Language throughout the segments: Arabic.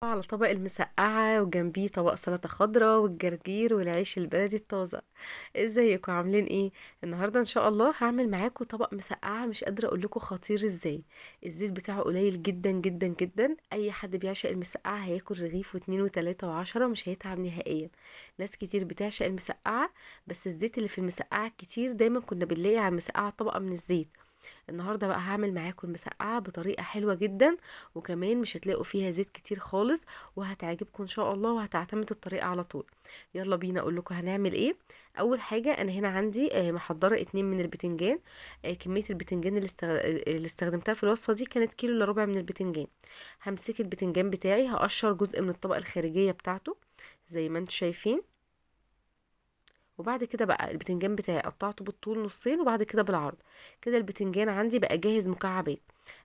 على طبق المسقعة وجنبيه طبق سلطة خضراء والجرجير والعيش البلدي الطازة. ازيكم عاملين ايه؟ النهاردة ان شاء الله هعمل معاكم طبق مسقعة مش قادرة اقول لكم خطير ازاي. الزيت بتاعه قليل جدا جدا جدا، اي حد بيعشق المسقعة هياكل رغيف واتنين وتلاتة وعشرة مش هيتعب نهائيا. ناس كتير بتعشق المسقعة، بس الزيت اللي في المسقعة كتير، دايما كنا بنلاقي على المسقعة طبقة من الزيت. النهارده بقى هعمل معاكم المسقعه بطريقه حلوه جدا، وكمان مش هتلاقوا فيها زيت كتير خالص، وهتعجبكم ان شاء الله وهتعتمدوا الطريقه على طول. يلا بينا اقول لكم هنعمل ايه. اول حاجه انا هنا عندي محضره اتنين من البتنجان. كميه البتنجان اللي استخدمتها في الوصفه دي كانت كيلو الا ربع من البتنجان. همسك البتنجان بتاعي، هقشر جزء من الطبقه الخارجيه بتاعته زي ما انتم شايفين. وبعد كده بقى البتنجان بتاعي قطعته بالطول نصين وبعد كده بالعرض. كده البتنجان عندي بقى جاهز مكعبات.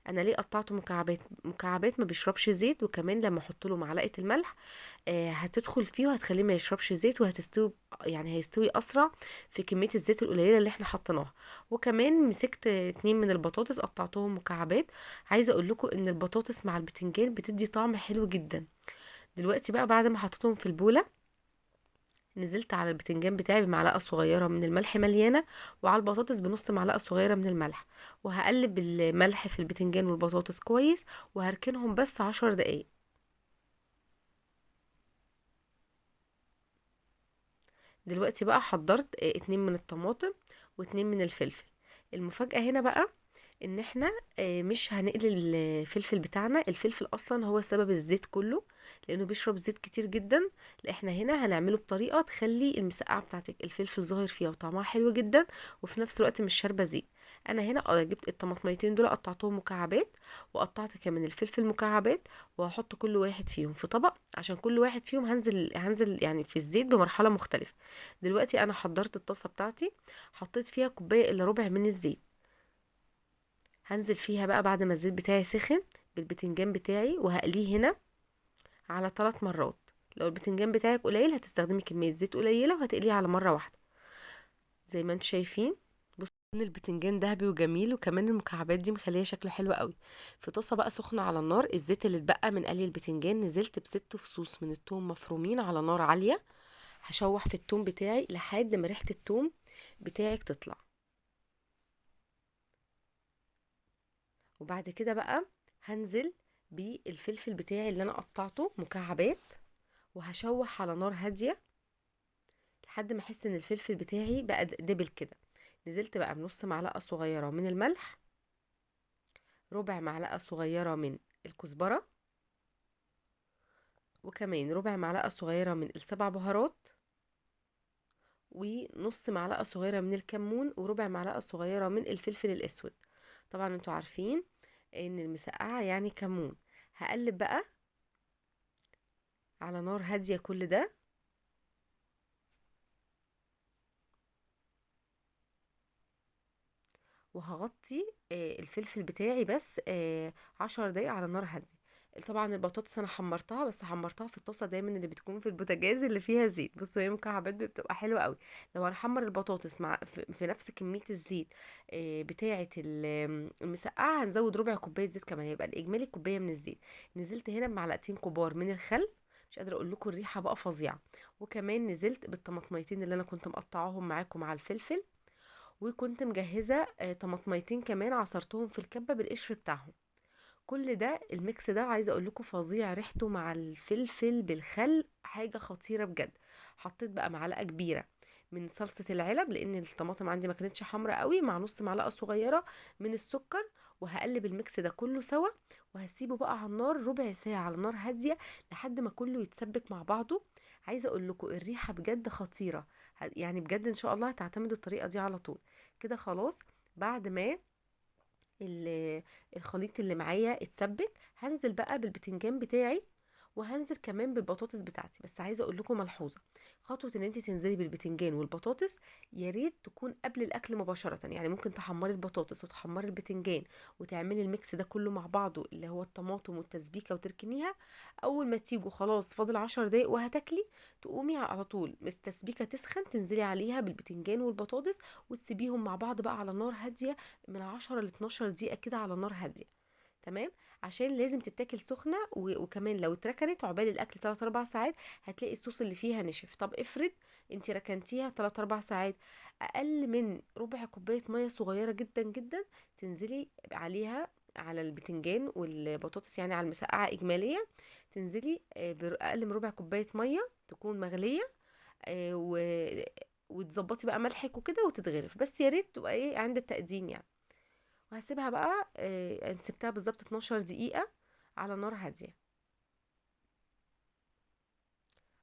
انا ليه قطعته مكعبات؟ مكعبات ما بيشربش زيت، وكمان لما احط له معلقه الملح هتدخل فيه وهتخليه ما يشربش زيت وهتستوي، يعني هيستوي اسرع في كميه الزيت القليله اللي احنا حطيناها. وكمان مسكت اتنين من البطاطس قطعتهم مكعبات. عايزه اقول لكم ان البطاطس مع البتنجان بتدي طعم حلو جدا. دلوقتي بقى بعد ما حطيتهم في البوله، نزلت على البتنجان بتاعي بمعلقة صغيرة من الملح مليانة، وعلى البطاطس بنص معلقة صغيرة من الملح. وهقلب الملح في البتنجان والبطاطس كويس، وهركنهم بس 10 دقايق. دلوقتي بقى حضرت اتنين من الطماطم واتنين من الفلفل. المفاجأة هنا بقى ان احنا مش هنقلي الفلفل بتاعنا. الفلفل اصلا هو سبب الزيت كله، لانه بيشرب زيت كتير جدا. لا، احنا هنا هنعمله بطريقه تخلي المسقعه بتاعتك الفلفل ظاهر فيها وطعمها حلو جدا، وفي نفس الوقت مش شاربه زيت. انا هنا جبت الطماطميتين دول قطعتهم مكعبات، وقطعت كمان الفلفل مكعبات، وهحط كل واحد فيهم في طبق عشان كل واحد فيهم هنزل يعني في الزيت بمرحله مختلفه. دلوقتي انا حضرت الطاسه بتاعتي، حطيت فيها كوبايه الا ربع من الزيت. هنزل فيها بقى بعد ما الزيت بتاعي سخن بالبتنجان بتاعي، وهقليه هنا على 3 مرات. لو البتنجان بتاعك قليل هتستخدمي كمية زيت قليلة وهتقليه على مرة واحدة زي ما انتم شايفين. بصوا ان البتنجان دهبي وجميل، وكمان المكعبات دي مخليه شكله حلو قوي. في طاسه بقى سخنه على النار، الزيت اللي اتبقى من قلي البتنجان نزلت ب6 فصوص من الثوم مفرومين على نار عاليه. هشوح في الثوم بتاعي لحد ما ريحه الثوم بتاعك تطلع. وبعد كده بقى هنزل بالفلفل بتاعي اللي انا قطعته مكعبات، وهشوح على نار هاديه لحد ما احس ان الفلفل بتاعي بقى دبل كده. نزلت بقى بنص معلقه صغيره من الملح، ربع معلقه صغيره من الكزبره، وكمان ربع معلقه صغيره من السبع بهارات، ونص معلقه صغيره من الكمون، وربع معلقه صغيره من الفلفل الاسود. طبعا انتوا عارفين ان المسقعه يعني كمون. هقلب بقى على نار هاديه كل ده، وهغطي الفلفل بتاعي بس 10 دقايق على نار هادية. طبعا البطاطس انا حمرتها، بس حمرتها في الطاسه دايما اللي بتكون في البوتاجاز اللي فيها زيت. بصوا هي مكعبات بتبقى حلوه قوي. لو هنحمر البطاطس مع في نفس كميه الزيت بتاعه المسقعه، هنزود ربع كوبايه زيت كمان، هيبقى الاجمالي كوبايه من الزيت. نزلت هنا بمعلقتين كبار من الخل، مش قادره اقول لكم الريحه بقى فظيعه. وكمان نزلت بالطماطميتين اللي انا كنت مقطعاهم معاكم مع الفلفل، وكنت مجهزة طماطميتين كمان عصرتهم في الكبة بالقشر بتاعهم. كل ده الميكس ده عايزة اقول لكم فظيع، ريحته مع الفلفل بالخل حاجة خطيرة بجد. حطيت بقى معلقة كبيرة من صلصة العلب، لان الطماطم عندي ما كانتش حمرا قوي، مع نص معلقة صغيرة من السكر. وهقلب الميكس ده كله سوا، وهسيبه بقى على النار ربع ساعة على نار هادية لحد ما كله يتسبك مع بعضه. عايزة اقول لكم الريحة بجد خطيرة، يعني بجد ان شاء الله هتعتمدوا الطريقة دي على طول. كده خلاص. بعد ما الخليط اللي معايا اتسبك، هنزل بقى بالبتنجان بتاعي، وهنزل كمان بالبطاطس بتاعتي. بس عايزه اقول لكم ملحوظه، خطوه ان انت تنزلي بالبتنجان والبطاطس يا ريت تكون قبل الاكل مباشره. يعني ممكن تحمري البطاطس وتحمري البتنجان وتعملي الميكس ده كله مع بعضه اللي هو الطماطم والتسبيكه وتركنيها. اول ما تيجوا خلاص فاضل 10 دقايق وهتاكلي، تقومي على طول التسبيكه تسخن، تنزلي عليها بالبتنجان والبطاطس، وتسيبيهم مع بعض بقى على نار هاديه من 10 ل 12 دقيقة كده على نار هادية. تمام. عشان لازم تتاكل سخنه، وكمان لو اتركنت عقبال الاكل 3 4 ساعات هتلاقي الصوص اللي فيها نشف. طب افرض انت ركنتيها 3 4 ساعات، اقل من ربع كوبايه ميه صغيره جدا جدا تنزلي عليها، على البتنجان والبطاطس، يعني على المسقعه اجماليه، تنزلي باقل من ربع كوبايه ميه تكون مغليه، و وتظبطي بقى ملحك وكده وتتغرف، بس يا ريت تبقى ايه عند التقديم يعني. وهسيبها بقى، سبتها بالظبط 12 دقيقة على نار هادية.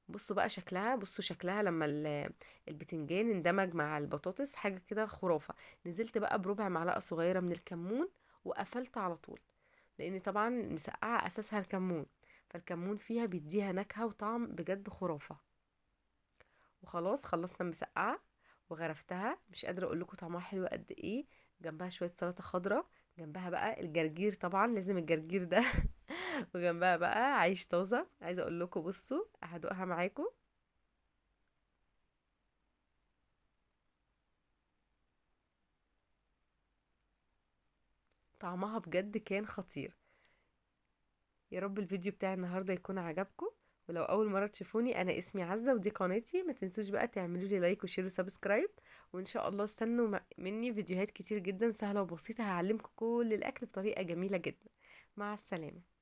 بصوا بقى شكلها، بصوا شكلها لما البتنجان اندمج مع البطاطس حاجة كده خرافة. نزلت بقى بربع معلقة صغيرة من الكمون وقفلت على طول، لان طبعا المسقعة اساسها الكمون، فالكمون فيها بيديها نكهة وطعم بجد خرافة. وخلاص خلصنا المسقعة وغرفتها، مش قادرة اقول لكم طعمها حلو قد ايه. جنبها شوية سلطة خضراء، جنبها بقى الجرجير، طبعا لازم الجرجير ده. وجنبها بقى عيش طازة. عايزة اقول لكم بصوا هدوقها معاكم، طعمها بجد كان خطير. يا رب الفيديو بتاعي النهاردة يكون عجبكم. ولو اول مرة تشوفوني، انا اسمي عزة ودي قناتي، ما تنسوش بقى تعملوا لي لايك وشير وسبسكرايب. وان شاء الله استنوا مني فيديوهات كتير جدا سهلة وبسيطة، هعلمكم كل الاكل بطريقة جميلة جدا. مع السلامة.